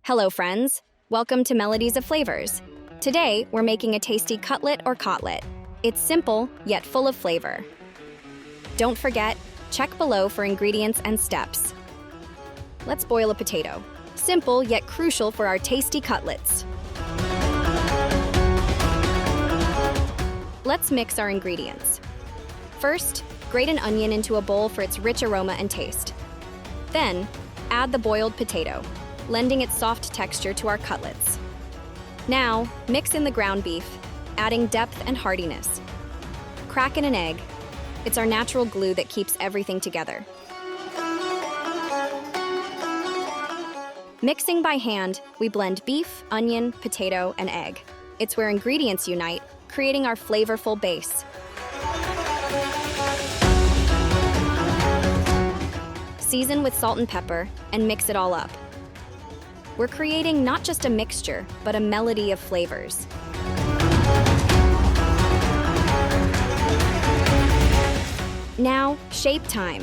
Hello, friends. Welcome to Melodies of Flavors. Today, we're making a tasty cutlet or kotlet. It's simple, yet full of flavor. Don't forget, check below for ingredients and steps. Let's boil a potato. Simple, yet crucial for our tasty cutlets. Let's mix our ingredients. First, grate an onion into a bowl for its rich aroma and taste. Then, add the boiled potato, lending its soft texture to our cutlets. Now, mix in the ground beef, adding depth and heartiness. Crack in an egg. It's our natural glue that keeps everything together. Mixing by hand, we blend beef, onion, potato, and egg. It's where ingredients unite, creating our flavorful base. Season with salt and pepper, and mix it all up. We're creating not just a mixture, but a melody of flavors. Now, shape time.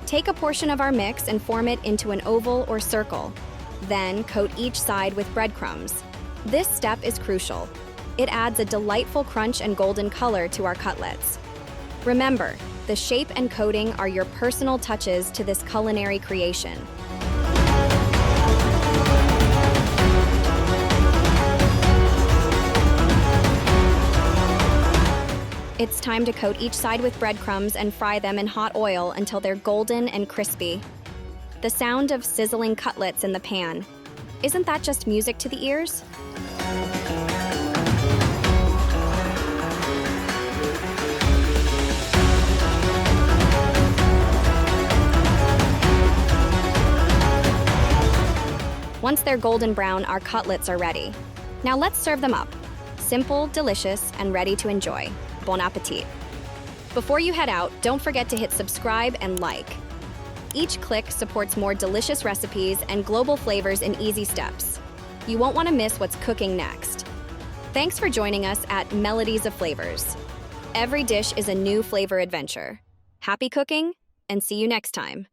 Take a portion of our mix and form it into an oval or circle. Then, coat each side with breadcrumbs. This step is crucial. It adds a delightful crunch and golden color to our cutlets. Remember, the shape and coating are your personal touches to this culinary creation. It's time to coat each side with breadcrumbs and fry them in hot oil until they're golden and crispy. The sound of sizzling cutlets in the pan. Isn't that just music to the ears? Once they're golden brown, our cutlets are ready. Now let's serve them up. Simple, delicious, and ready to enjoy. Bon appetit. Before you head out, don't forget to hit subscribe and like. Each click supports more delicious recipes and global flavors in easy steps. You won't want to miss what's cooking next. Thanks for joining us at Melodies of Flavors. Every dish is a new flavor adventure. Happy cooking, and see you next time.